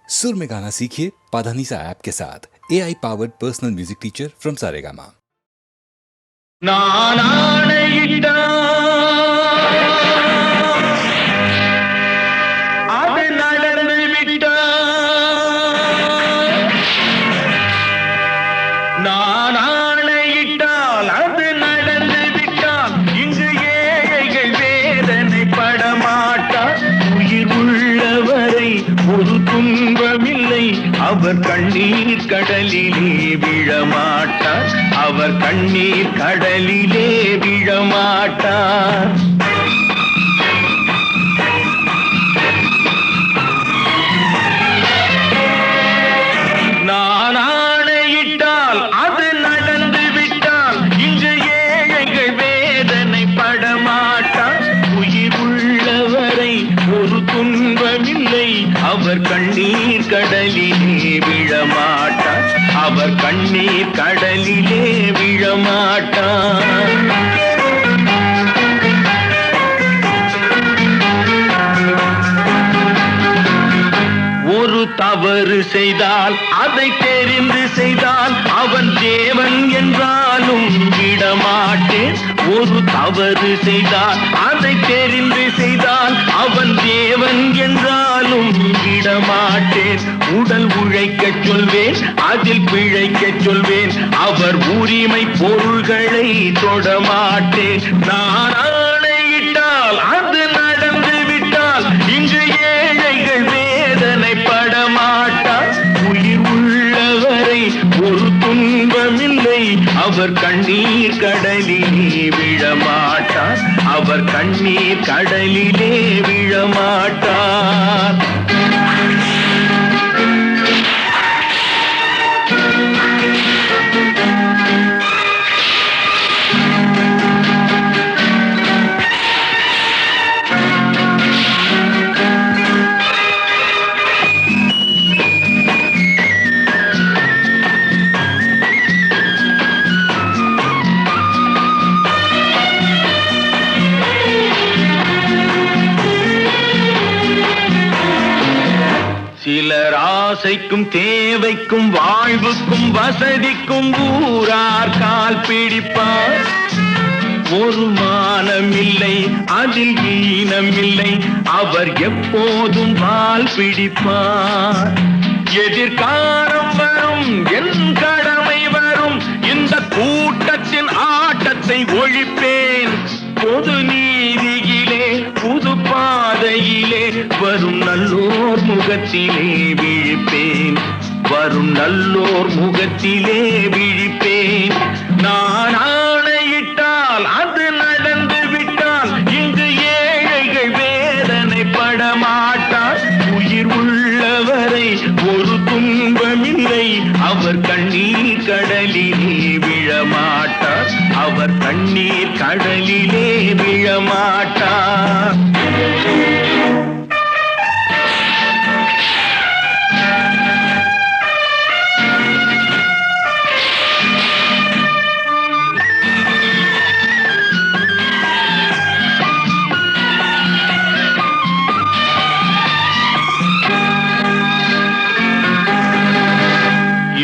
सुर में गाना सीखिए पाधानीसा ऐप के साथ। AI powered personal music teacher from Saregama. அவர் கண்ணீர் கடலிலே விழமாட்டார், அவர் கண்ணீர் கடலிலே விழமாட்டார். நான் ஆணையிட்டால் அது நடந்து விட்டால் இங்கு ஏழைகள் வேதனை படமாட்டார். உயிர் உள்ளவரை ஒரு துன்பமில்லை, அவர் கண்ணீர் கடலிலே விழமாட்டார், அவர் கண்ணீர் கடலிலே விழமாட்டார். ஒரு தவறு செய்தால் அதை தெரிந்து செய்தால் அவன் தேவன் என்றாலும் விடமாட்டேன். ஒரு தவறு செய்தால் அதை தெரிந்து செய்தால் அவன் தேவன் என்றாலும் விடமாட்டேன். உடல் உழைக்கச் சொல்வேன், அதில் பிழைக்கச் சொல்வேன், அவர் உரிமை பொருள்களை தொடமாட்டேன். நான் ஆணையிட்டால் அது நடந்து விட்டால் இங்கு ஏழைகள் வேதனை படமாட்டார். உயிர் உள்ளவரை ஒரு துன்பமில்லை, அவர் கண்ணீர் கடலிலே விழமாட்டார், அவர் கண்ணீர் கடலிலே விழமாட்டார். சிலர் ஆசைக்கும் தேவைக்கும் வாழ்வுக்கும் வசதிக்கும் ஊரார் கால் பிடிப்பார். ஒரு மானமில்லை, அதில் ஈனமில்லை, அவர் எப்போதும் வால் பிடிப்பார். எதிர்காலம் வரும், என் கடமை வரும், இந்த கூட்டத்தின் ஆட்டத்தை ஒழிப்பேன். பொது நீதியிலே புது பாதையிலே வரும் நல்லோர் முகத்திலே விழிப்பேன், வரும் நல்லோர் முகத்திலே விழிப்பேன். நான் ஆணையிட்டால் அது நடந்து விட்டால் இங்கு ஏழைகள் வேதனை படமாட்டார். உயிர் உள்ளவரை ஒரு துன்பமில்லை, அவர் கண்ணீர் கடலிலே விழமாட்டார், அவர் கண்ணீர் கடலிலே விழமாட்டார்.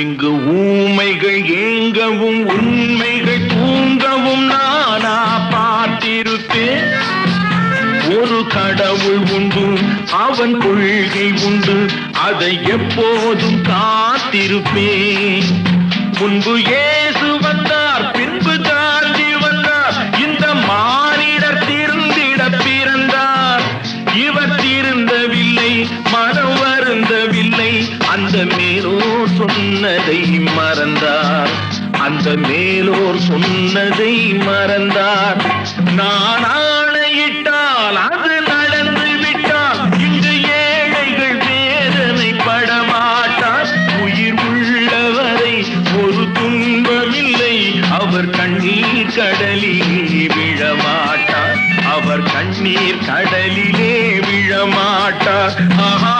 இங்கு ஊமைகள் ஏங்கவும் உண்மைகள் தூங்கவும் நானா பார்த்திருப்பேன். ஒரு கடவுள் உண்டு, அவன் கொள்கை உண்டு, அதை எப்போதும் காத்திருப்பேன். முன்பு இயேசு வந்தார், பின்பு காந்தி வந்தார், இந்த மானிடர் திருந்திட பிறந்தார். இவர் திருந்தவில்லை, மனம் வருந்தவில்லை, அந்த மேலோர் சொன்னதை மறந்தார், அந்த மேலோர் சொன்னதை மறந்தார். நான் ஆணையிட்டால் அது நடந்து விட்டால் இங்கு ஏழைகள் வேதனை படமாட்டார். உயிர் உள்ளவரை ஒரு துன்பமில்லை, அவர் கண்ணீர் கடலிலே விழமாட்டார், அவர் கண்ணீர் கடலிலே விழமாட்டார். ஆஹா.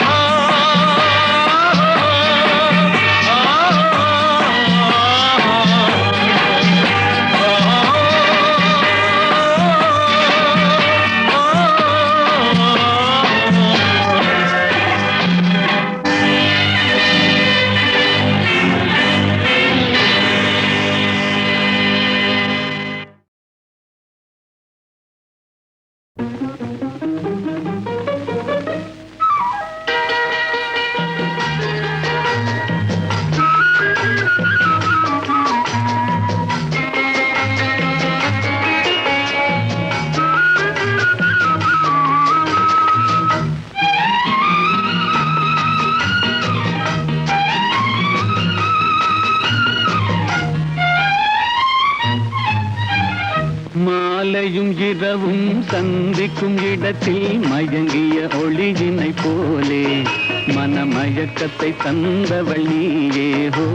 மாலையும் இரவும் சந்திக்கும் இடத்தில் மயங்கிய ஒளியினை போலே மனமயக்கத்தை தந்தவள் நீயே ஹோ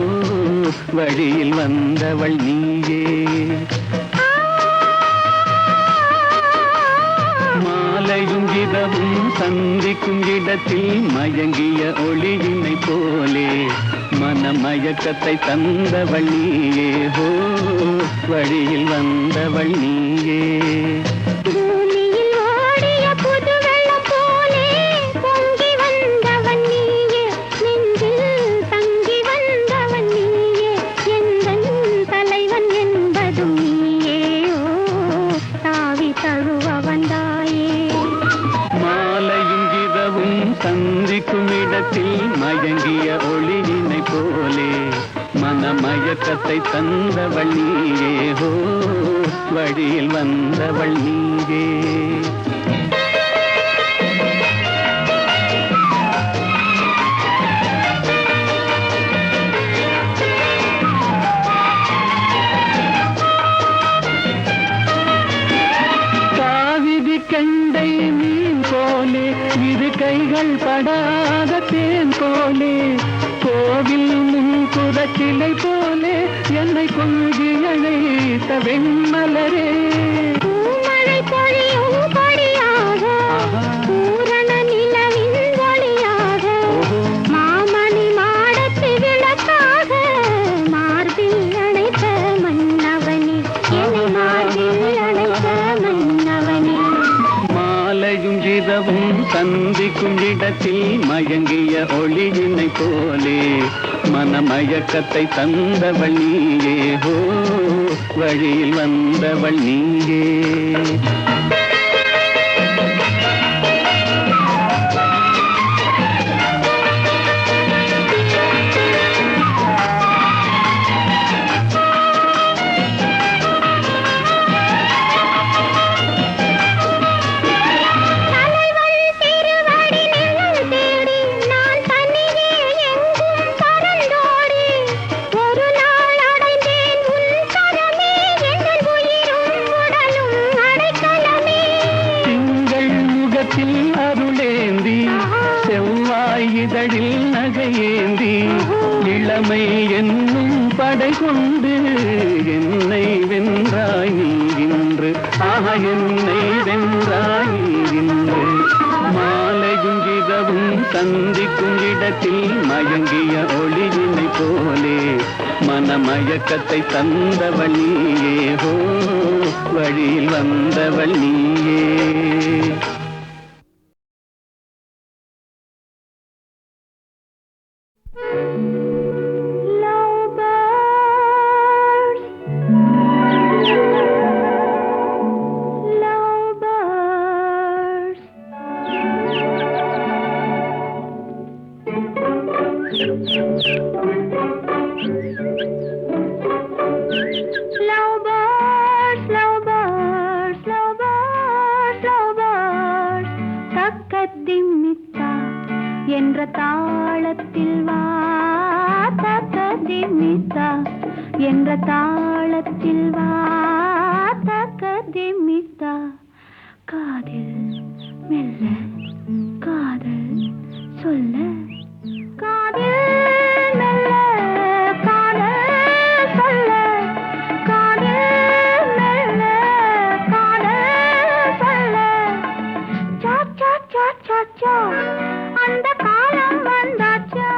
வழியில் வந்தவள் நீயே. மாலையும் இரவும் சந்திக்கும் இடத்தில் மயங்கிய ஒளியினை போலே மனமயக்கத்தை தந்தவள் நீயே ஹோ வழியில் வந்தவள் நீயே. சந்திக்கும் இடத்தில் மயங்கிய ஒளியினை போலே மனமயக்கத்தை தந்தவள் நீயே ஹோ வழியில் வந்தவள் நீயே. காவிரி கண்டை மீன் போலே இரு கைகள் படாத தேன் போலே கோவில் முன்புறச்சிலை போலே என்னை கொஞ்சி அழைத்த வெண்மலரே. மழை பொழியும் பொழியாக பூரண நிலவின் ஒளியாக மாமணி மாடத்து விளக்காக மார்பில் அணைத்த மன்னவனே என்னை மார்பில் அணைத்த மன்னவனே. மாலையும் இரவும் சந்திக்கும் இடத்தில் மயங்கிய ஒளியினை போலே மனமயக்கத்தை தந்தவள் நீயே ஹோ வழியில் வந்தவள் நீயே. அருளேந்தி செவ்வாய் இதழில் நகையேந்தி இளமை என்னும் படை கொண்டு என்னை வென்றாய் நீ இன்று என்னை வென்றாய் நீ இன்று. மாலையும் இரவும் சந்திக்கும் இடத்தில் மயங்கிய ஒளியினை போலே மனமயக்கத்தை தந்தவள் நீயே ஹோ வழியில் வந்தவள் நீயே. என்ற தாளத்தில் வா தக்கதிமித்தா என்ற தாளத்தில் வா தக்கதிமித்தா. காதில் மெல்ல காதல் சொல்ல காதில் மெல்ல காதல் சொல்ல காதில் மெல்ல காதல் சொல்ல. சா சா சா சா சா அந்த காலம் வந்தாச்சா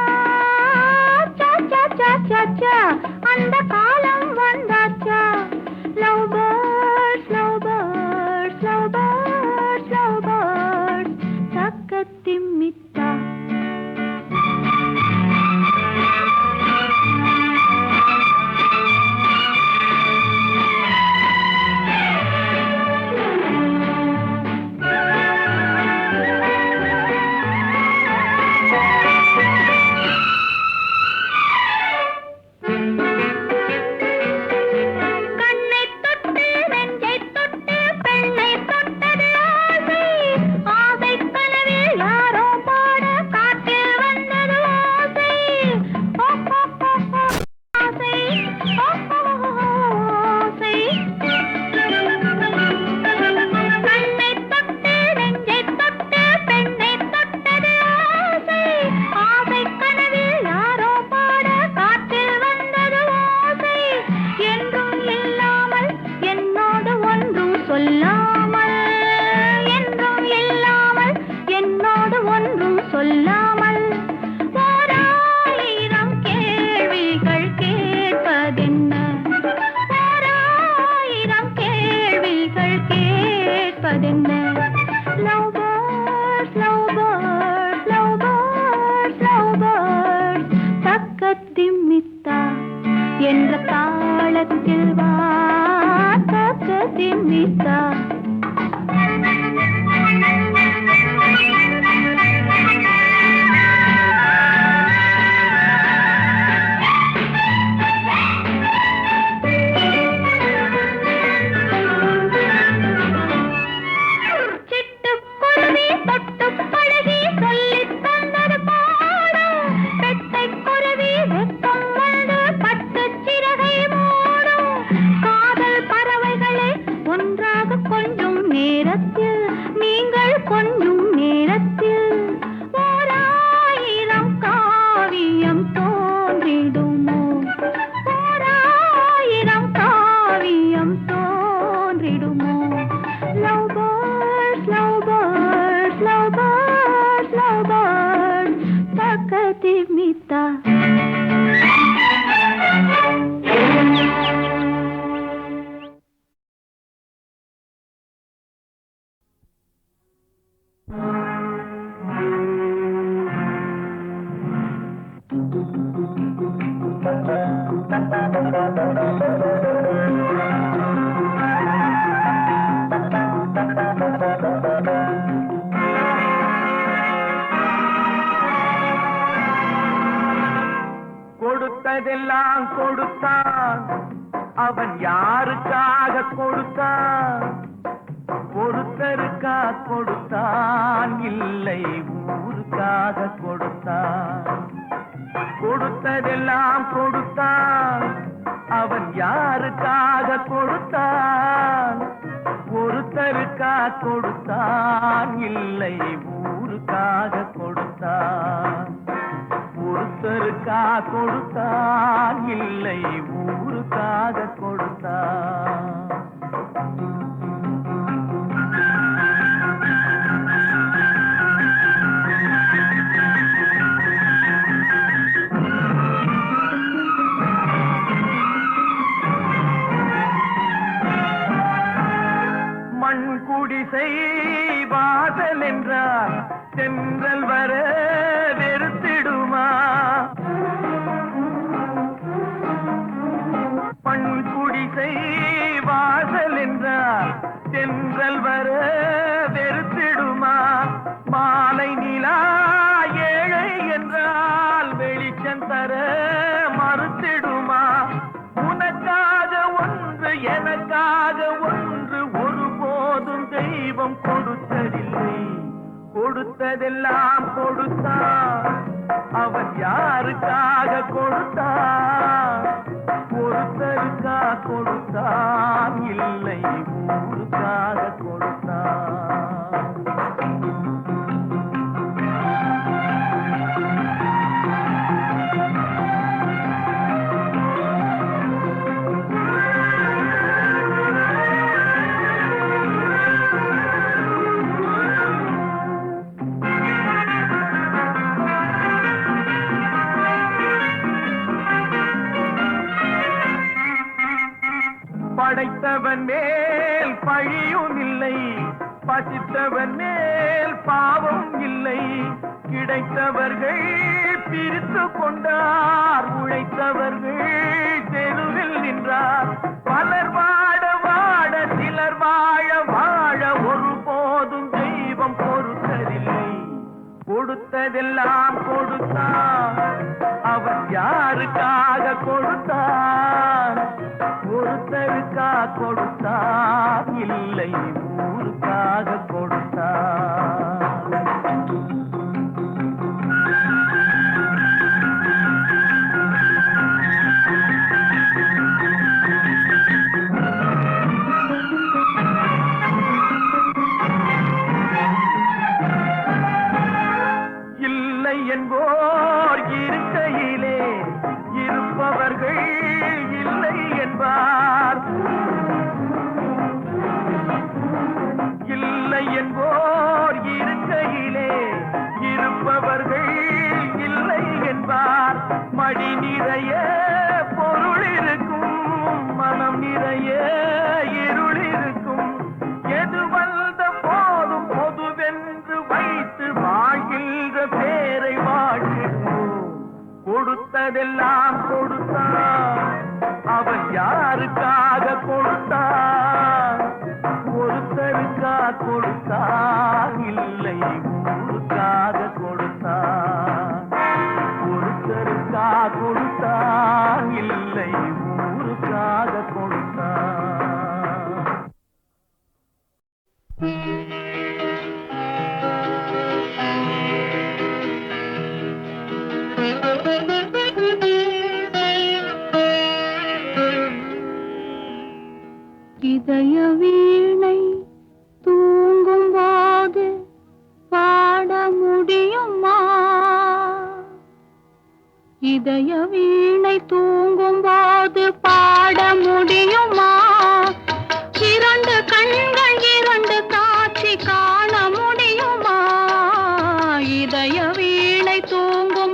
சா சா சா சா சா அந்த காலம் வந்தாச்சா. Love birds love birds love birds love birds தக்கத்திமித்தா. கதிமித்தா கொடுத்ததெல்லாம் கொடுத்தான், அவன் யாருக்காக கொடுத்தான்? ஒருத்தருக்கா கொடுத்தான், இல்லை ஊருக்காக கொடுத்தான். கொடுத்ததெல்லாம் கொடுத்தான், அவன் யாருக்காக கொடுத்தான்? ஒருத்தருக்கா கொடுத்தான், இல்லை ஊருக்காக கொடுத்தான். ஒருத்தருக்கா கொடுத்தான், இல்லை ஊருக்காக கொடுத்தான். மண் குடிசை வாசல் என்றால் தென்றல் வர வெறுத்திடுமா? மண் குடிசை வாசல் என்றால் தென்றல் வர வெறுத்திடுமா? மாலை நிலா ஏழை என்றால் வெளிச்சம் தர மறுத்திடுமா? உனக்காக ஒன்று எனக்காக ஒன்று ஒருபோதும் தெய்வம் கொடுத்ததில்லை. கொடுத்ததெல்லாம் கொடுத்தான், அவன் யாருக்காக கொடுத்தான்? ஒருத்தருக்கா கொடுத்தான், இல்லை ஊருக்காக கொடுத்தான். படைத்தவன் மேல் பழியும் இல்லை, பசித்தவன் மேல் பாவம் இல்லை. கிடைத்தவர்கள் பிரித்து கொண்டார், உழைத்தவர்கள் தெருவில் நின்றார். பலர் வாட வாட சிலர் வாழ வாழ ஒருபோதும் தெய்வம் பொறுத்ததில்லை. கொடுத்ததெல்லாம் கொடுத்தான், அவன் யாருக்காக கொடுத்தான்? ஒருத்தருக்கா கொடுத்தான், இல்லை ஊருக்காக கொடுத்தான். இல்லை என்போர் இருக்கையிலே இருப்பவர்கள் இல்லை என்பார். இல்லை என்போர் இருக்கையிலே இருப்பவர்கள் இல்லை என்பார். மடி நிறைய பொருள் இருக்கும், மனம் நிறைய இருள் இருக்கும். எது வந்த போதும் பொதுவென்று வைத்து வாழ்கின்ற பேரை வாழ்கின்றோம். கொடுத்ததெல்லாம் கொடுத்தான், அவன் யாருக்காக கொடுத்தான்? ஒருத்தருக்கா கொடுத்தான், இல்லை ஊருக்காக கொடுத்தான். ஒருத்தருக்கா கொடுத்தான், இல்லை ஊருக்காக கொடுத்தான். இதய வீணை தூங்கும் போது பாட முடியுமா? இதய வீணை தூங்கும் போது பாட முடியுமா? இரண்டு கண்கள் இரண்டு காட்சி காண முடியுமா? இதய வீணை தூங்கும்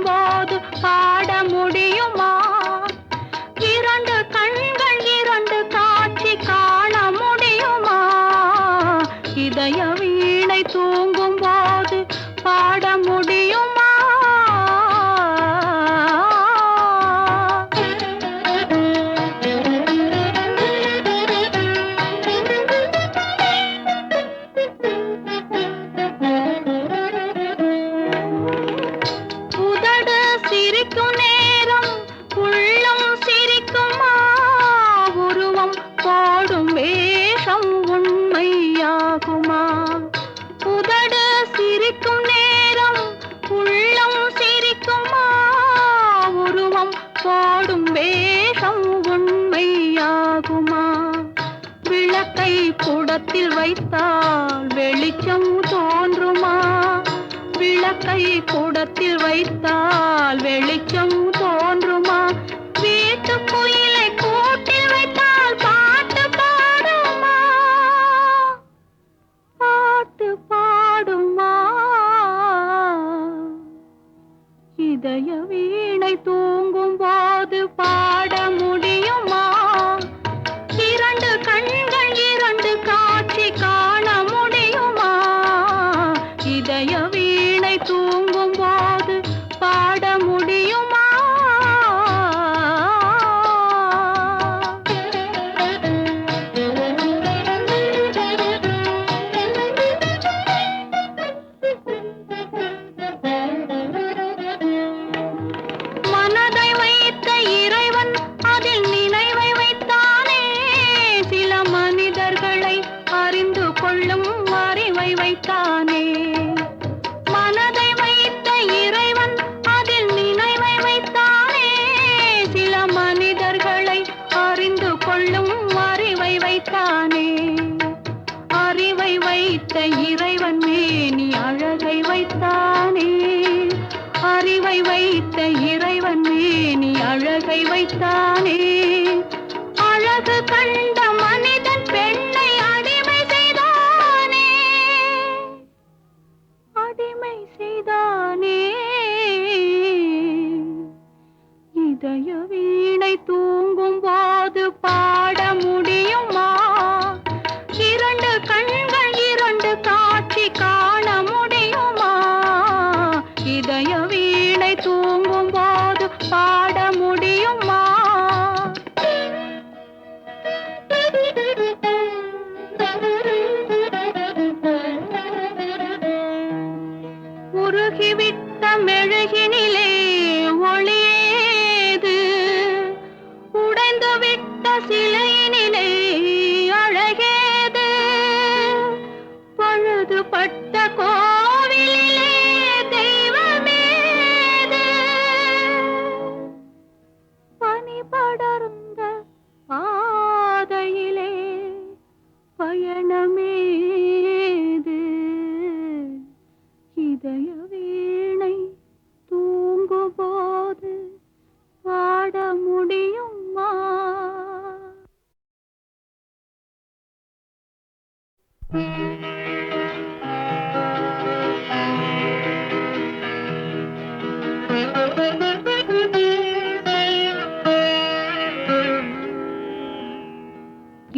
போடும் வேஷம் உண்மையாகுமா? விளக்கை குடத்தில் வைத்தால் வெளிச்சம் தோன்றுமா? விளக்கை குடத்தில் வைத்தால் வெளிச்சம் தோன்றுமா? வீட்டு குயிலை கூட்டில் வைத்தால் பாட்டு பாடுமா? பாட்டு பாடுமா? இதய வீணை தூங்கும் போது பாட முடியுமா? இரண்டு கண்கள் இரண்டு காட்சி காண முடியுமா? இதய வீணை தூங்கும் போது பாட முடியுமா? மனதை வைத்த இறைவன் அதில் நினைவை வைத்தானே, சில மனிதர்களை அறிந்து கொள்ளும் அறிவை வைத்தானே. மனதை வைத்த இறைவன் அதில் நினைவை வைத்தானே, சில மனிதர்களை அறிந்து கொள்ளும் அறிவை வைத்தானே. அறிவை வைத்த இறைவன் மேனி அழகை வைத்தானே, அறிவை வைத்த இறைவன் மேனி அழகை வைத்தானே. அழகு கண்ட மனிதன் பெண்ணை அடிமை செய்தானே, அடிமை செய்தானே. இதய வீணை தூங்கும் போது பாட முடியுமா? இரண்டு கண்கள் இரண்டு காட்சி காண முடியுமா? இதய வீணை தூங்கும் போது பாட முடியுமா? உருகிவிட்ட மெழுகினிலே ஒளியேது, உடைந்துவிட்ட சிலையினிலே அழகேது. பழுதுபட்ட கோவிலிலே தெய்வமேது, பனி படர்ந்த பாதையிலே பயணமேது. இதய வீணை தூங்கும் போது பாட முடியுமா?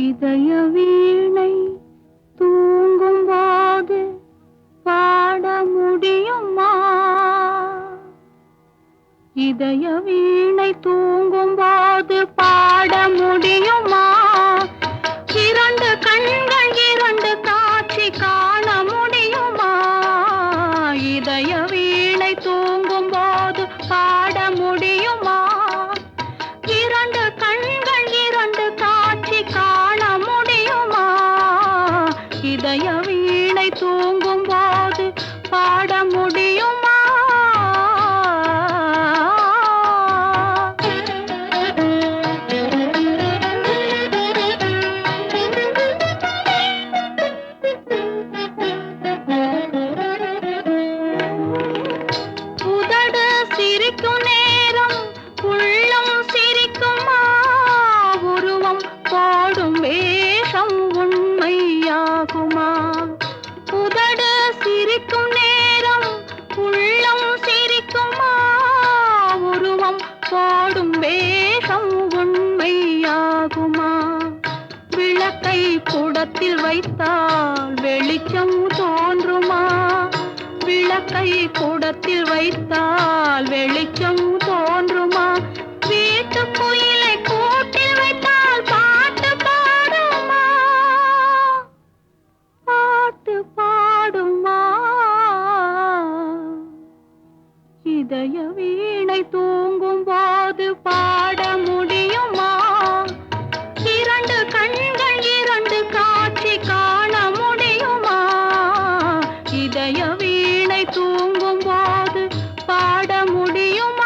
இதய வீணை தூங்கும் போது பாட முடியுமா? இதய வீணை தூங்கும் போது பாட முடியுமா? இரண்டு கண்கள் இரண்டு காட்சி காண முடியுமா? இதய வீணை தூங்கும் போது பாட முடியுமா? இரண்டு கண்கள் இரண்டு காட்சி காண முடியுமா? இதய வீணை தூங்கும் போது பாட முடியுமா? உதடு சிரிக்கும் நேரம் உள்ளம் சிரிக்குமா? உருவம் போடும் வேஷம் உண்மையாகுமா? உதடு சிரிக்கும் நேரம் உள்ளம் சிரிக்குமா? உருவம் போடும் வேஷம் உண்மையாகுமா? விளக்கை குடத்தில் வைத்தால் வெளிச்சம் தோன்றுமா? விளக்கை குடத்தில் வைத்தால் வெளிச்சம் தோன்றுமா? வீட்டு குயிலை கூட்டில் வைத்தால் பாட்டு பாடுமா? பாட்டு பாடுமா? இதய வீணை தூங்கும் போது பாட முடியுமா? இரண்டு கண்கள் இரண்டு காட்சி காண முடியுமா? இதய வீணை தூங்கும் போது பாட முடியுமா?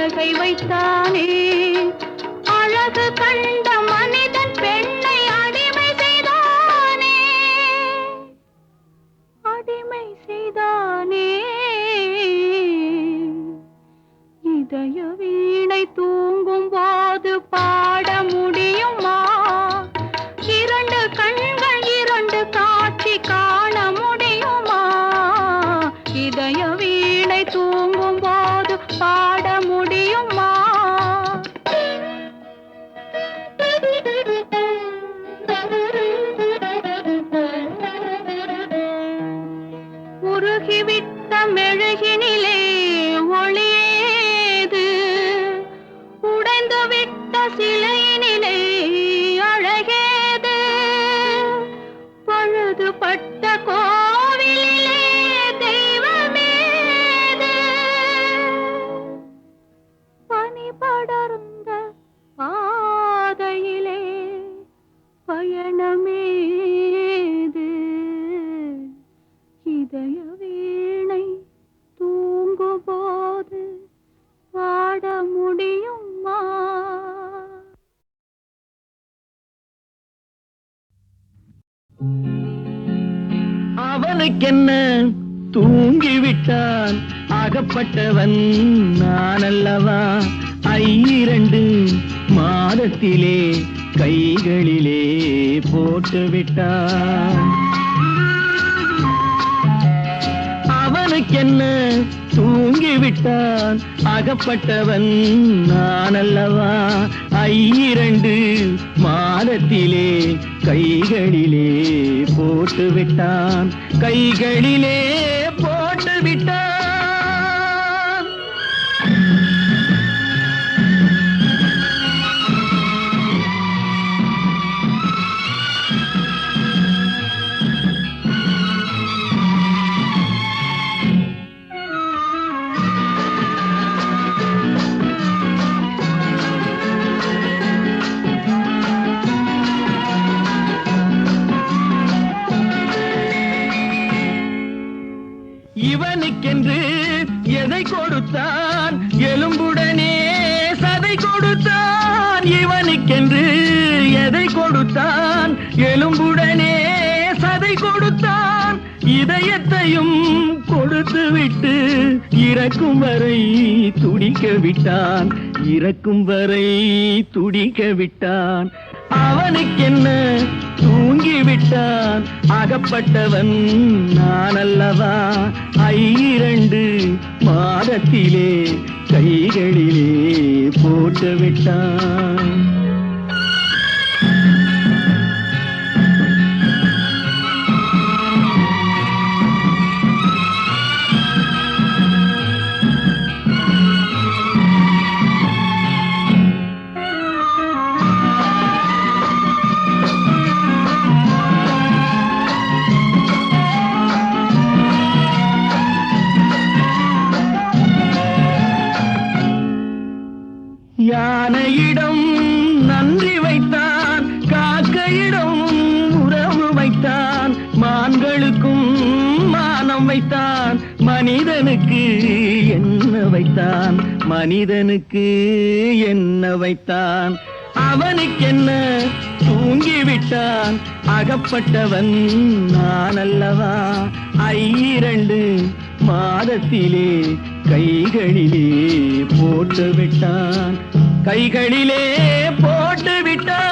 அழகை வைத்தானே அழகு கண்ட மனிதன் பெண்ணை அடிமை செய்தானே அடிமை செய்தானே இதய வீணை தூங்கும் போது பாட முடியுமா இரண்டு கண்கள் இரண்டு காட்சி காண முடியுமா இதய வீணை தூங்கும் போது பாட முடியுமா உருகிவிட்ட மெழுகினிலே ஒளியேது உடைந்து விட்ட சிலையினிலே அழகேது பழுதுபட்ட கோவிலிலே தெய்வமேது பனி படர்ந்த பாதையிலே பயணமேது இதய வீணை தூங்கும்போது பாட முடியுமா அவனுக்கென்ன தூங்கிவிட்டான் அகப்பட்டவன் நான் அல்லவா 2 மாதத்திலே கைகளிலே போட்டுவிட்டான் அவனுக்கென்ன தூங்கிவிட்டான் அகப்பட்டவன் நான் அல்லவா 2 மாதத்திலே கைகளிலே போட்டுவிட்டான் கைகளிலே போட்டுவிட்டான் இவனுக்கென்று எதை கொடுத்தான் எலும்புடனே சதை கொடுத்தான் இவனுக்கென்று எதை கொடுத்தான் எலும்புடனே சதை கொடுத்தான் இதயத்தையும் கொடுத்து விட்டு இறக்கும் வரை துடிக்க விட்டான் இறக்கும் வரை துடிக்க விட்டான் அவனுக்கென்ன தூங்கிவிட்டான் அகப்பட்டவன் நான் அல்லவா 2 மாதத்திலே கைகளிலே போட்டுவிட்டான் யானையிடம் நன்றி வைத்தான் காக்கையிடம் உறவு வைத்தான் மான்களுக்கும் மானம் வைத்தான் மனிதனுக்கு என்ன வைத்தான் மனிதனுக்கு என்ன வைத்தான் அவனுக்கென்ன தூங்கிவிட்டான் அகப்பட்டவன் நான் அல்லவா 2 மாதத்திலே கைகளிலே போட்டுவிட்டான் கைகளிலே போட்டுவிட்டான்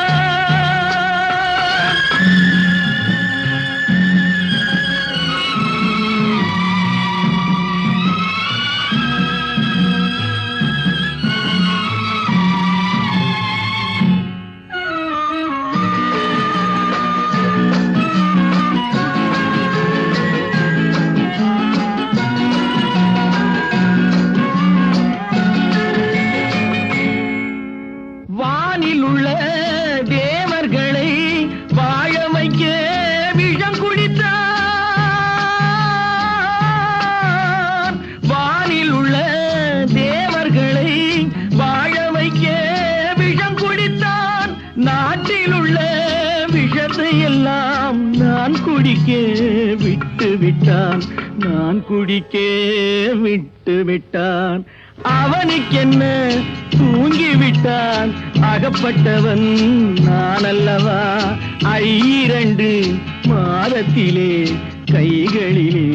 குடிக்க விட்டு விட்டான், நான் குடிக்க விட்டு விட்டான். அவனுக்கென்ன தூங்கிவிட்டான் அகப்பட்டவன் நான் அல்லவா 2 மாதத்திலே கைகளிலே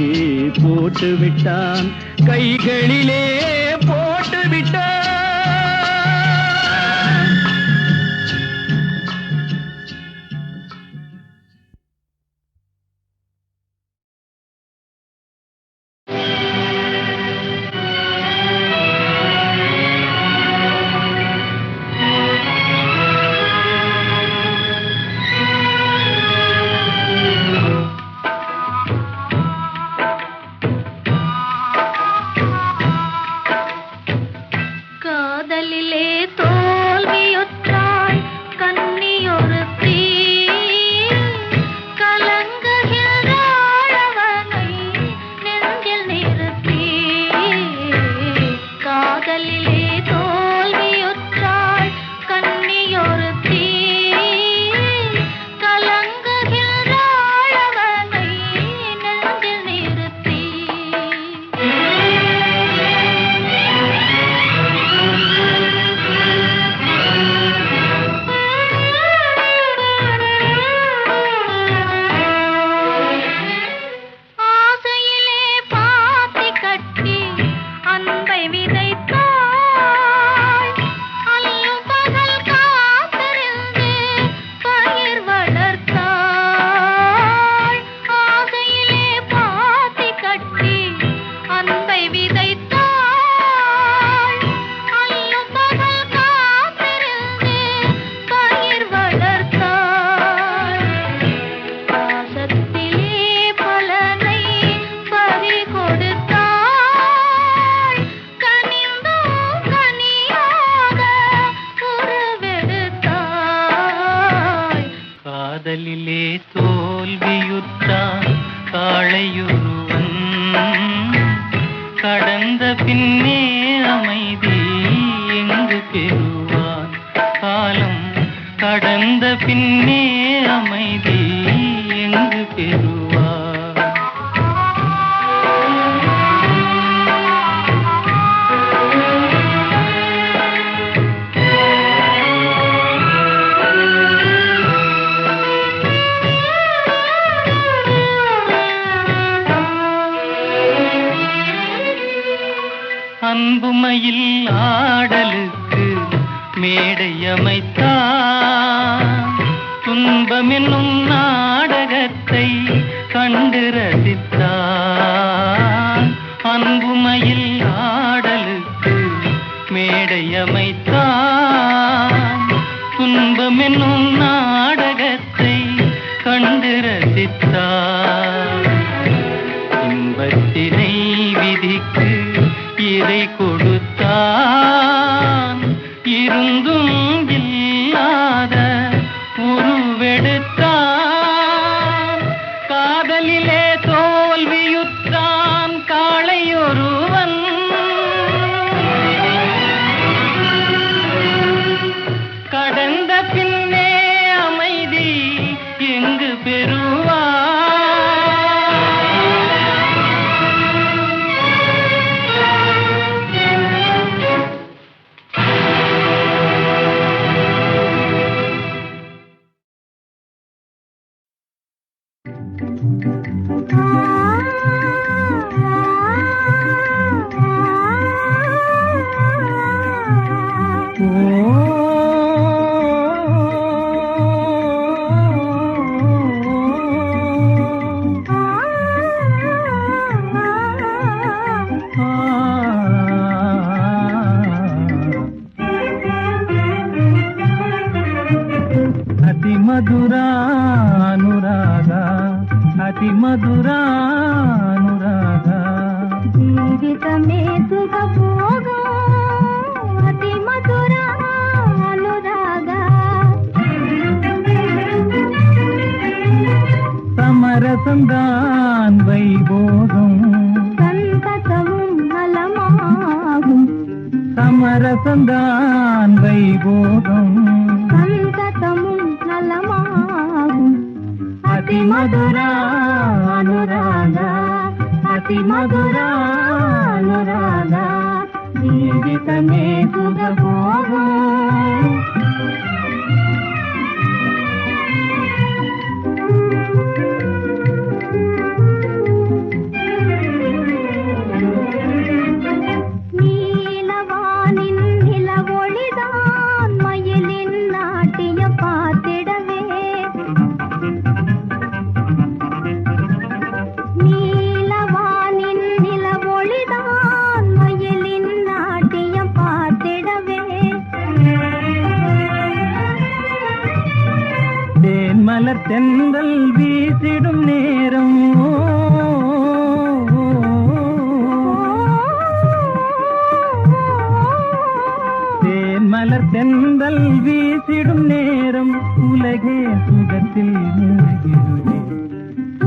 போட்டு விட்டான் கைகளிலே போட்டு விட்டான் காதலிலே தோல்வியுற்றான் காளையொருவன் கடந்த பின்னே அமைதி எங்கு பெறுவான் காலம் கடந்த பின்னே அமைதி எங்கு பெறுவான் அன்புமையில் ஆடலுக்கு மேடை அமைத்தான் துன்பமென்னும் நாடகத்தை கண்டு ரசித்தான் அன்புமையில் ஆடலுக்கு மேடை அமைத்தான் துன்பமென்னும் நாடகத்தை கண்டு ரசித்தான் இன்பத்தினை விதிக்கு இதை கொடுத்தான் இருந்தும் இல்லாத உருவெடுத்தான் காதலிலே தோல்வியுற்றான் காளையொருவன் கடந்த பின்னே அமைதி எங்கு பெறுவான் అతి మధురానురాగ జీవితమే సుఖభోగం అతి మధురానురాగ సమరసందాన్ వైభోగం సంతతமும் நலமாகும் సమరసందాన్ వైభోగం సంతతமும் நலமாகும் అతి మధురానురాగ అతి మధురానురాగ జీవితమే సుఖభోగం நீலவானின் நிலவொளிதான் மயிலின் நாட்டிய பார்த்திடவே நீலவானின் நிலவொளிதான் மயிலின் நாட்டியம் பார்த்திடவே தேன்மலர் தென்றல் வீசிடும் நேரம் தேன்மலர் தென்றல் வீசிடும் நேரம் உலகே சுகத்தில் மூழ்கிடுதே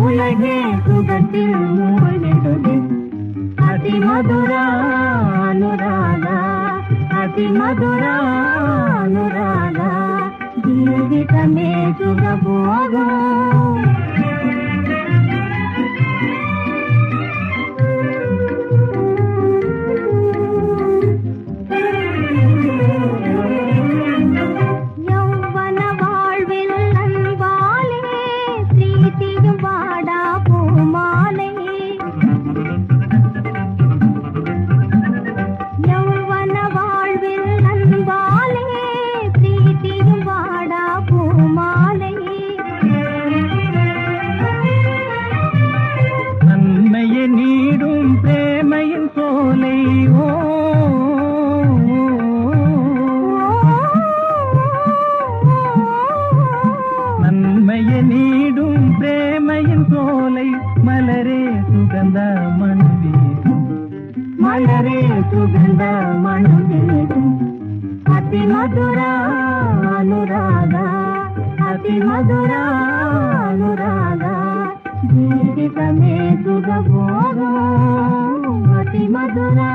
உலகே சுகத்தில் மூழ்கிடுதே அதிமதுரானுராகா அதிமதுரானுராகா జీవితమే సుఖభోగం யௌவன வாழ்வில் அன்பாலே பிரீத்தியும் வாடா பூமாலை யௌவன வாழ்வில் அன்பாலே பிரீத்தியும் வாடா பூமாலை நன்மையை நீடும் பிரேமையின் சோலை ஓ நன்மையை நீடும் பிரேமையின் சோலை மலரே சுகந்த மணம் வீசும் மலரே சுகந்த மணம் வீசும் அதிமதுரானுராகா அதிமதுரானுராகா జీవితమే సుఖభోగం అతిమధురా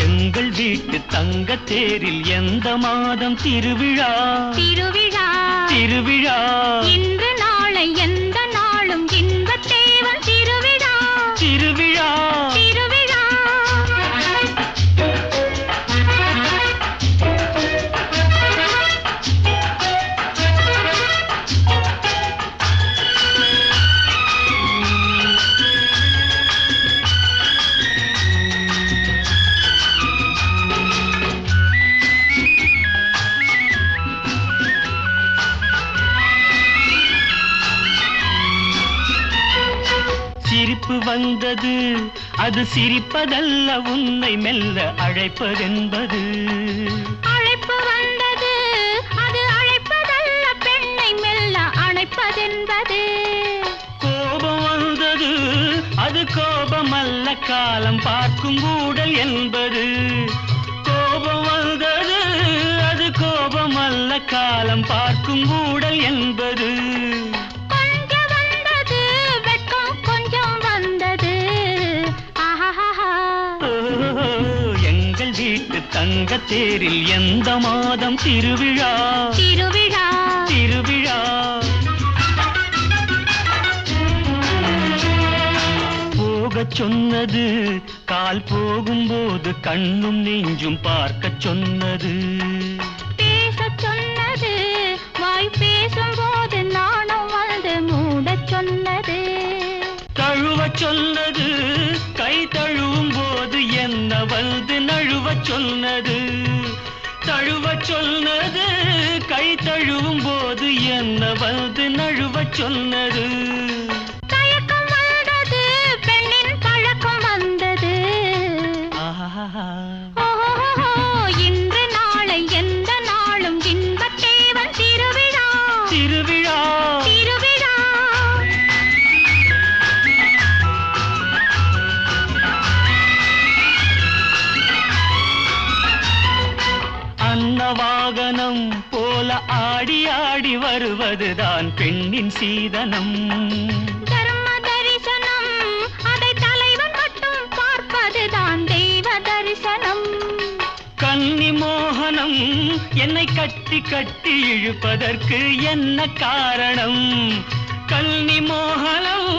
எங்கள் வீட்டு தங்கத்தேரில் எந்த மாதம் திருவிழா திருவிழா திருவிழா இன்று நாளை எந்த நாளும் இன்பத்தேவன் திருவிழா திருவிழா திருவிழா சிரிப்பு வந்தது அது சிரிப்பதல்ல உன்னை மெல்ல அழைப்பதென்பது அழைப்பு வந்தது அது அழைப்பதல்ல பெண்ணை மெல்ல அணைப்பதென்பது கோபம் வந்தது அது கோபமல்ல காலம் பார்க்கும் கூடல் என்பது கோபம் வந்தது அது கோபமல்ல காலம் பார்க்கும் கூடல் என்பது கொஞ்சம் வந்தது வெட்கம் கொஞ்சம் வந்தது ஆஹாஹா ஓ, எங்கள் வீட்டு தங்கத்தேரில் எந்த மாதம் திருவிழா திருவிழா திருவிழா போகச் சொன்னது கால் போகும்போது கண்ணும் நெஞ்சும் பார்க்கச் சொன்னது பேசச் சொன்னது வாய் பேசும்போது நாணம் வந்து மூடச் சொன்னது தழுவச் சொன்னது கை தழுவும் போது என்ன வந்து நழுவச் சொன்னது தழுவச் சொன்னது கை தழுவும் போது என்ன வந்து நழுவச் சொன்னது தயக்கம் வந்தது பெண்ணின் பழக்கம் வந்தது ஆஹா ஓஹோ இன்று நாளை எந்த நாளும் இன்பத்தேவன் திருவிழா திருவிழா திருவிழா அன்ன நடனம் போல ஆடி ஆடி வருவதுதான் பெண்ணின் சீதனம். தர்ம தரிசனம் அதை தலைவன் மட்டும் பார்ப்பதுதான் தெய்வ தரிசனம். கன்னி மோகனம் என்னை கட்டி கட்டி இழுப்பதற்கு என்ன காரணம்? கன்னி மோகனம்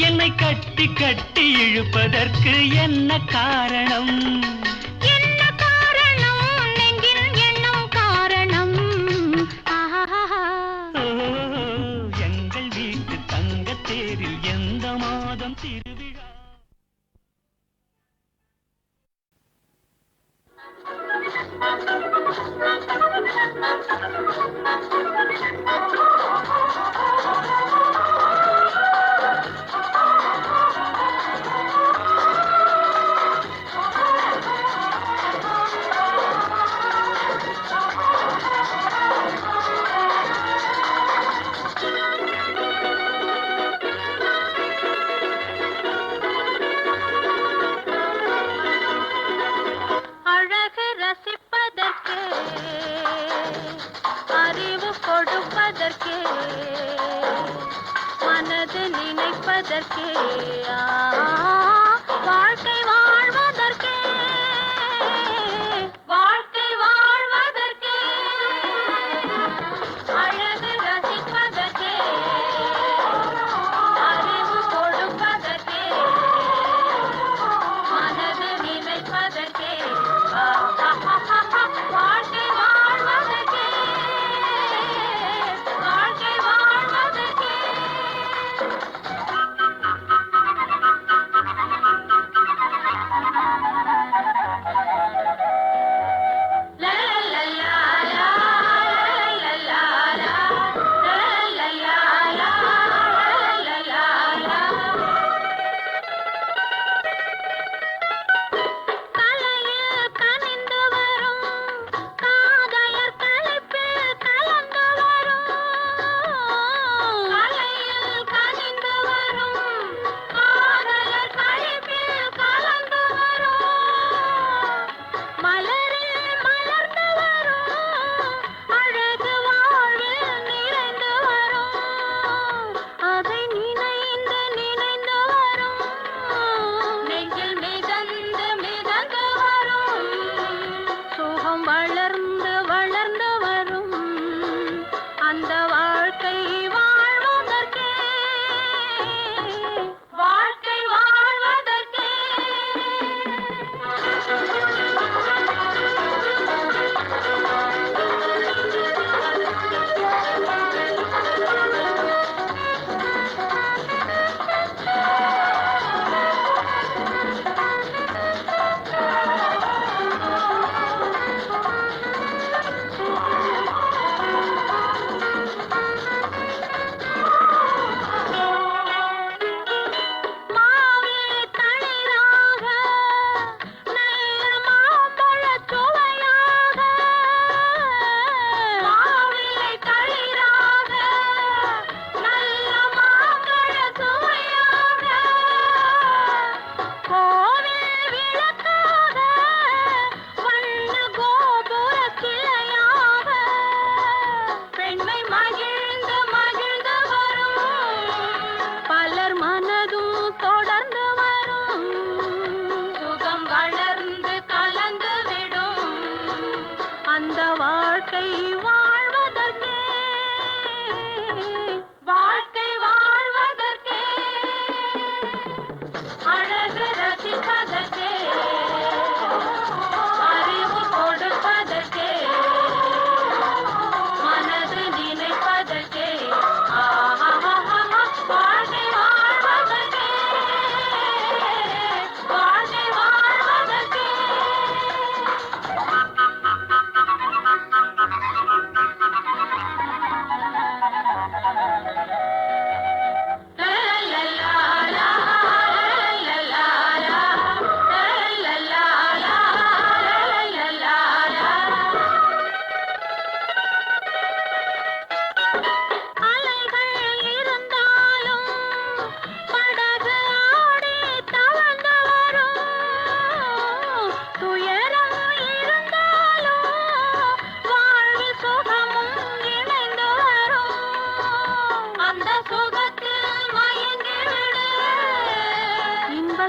என்னை கட்டி கட்டி இழுப்பதற்கு என்ன காரணம்? என்ன காரணம்? நெஞ்சில் எண்ணம் காரணம். ஆஹா. ஓ, எங்கள் வீட்டு தங்கத்தேரில் எந்த மாதம் திருவிழா? அழகு ரசிப்பதற்கு அறிவு கொடுப்பதற்கு மனது நினைப்பதற்கு வாழ்க்கை வாழ்வதற்கு வாழ்க்கை வாழ்வதற்கு அழகு ரசிப்பதற்கு அறிவு கொடுப்பதற்கு மனது நினைப்பதற்கு வாழ்க்கை வாழ்வதற்கு வாழ்க்கை வாழ்வதற்கு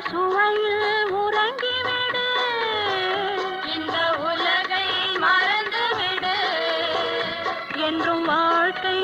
சுவையில் உறங்கிவிடு இந்த உலகை மறந்துவிடு என்றும் வாழ்க்கை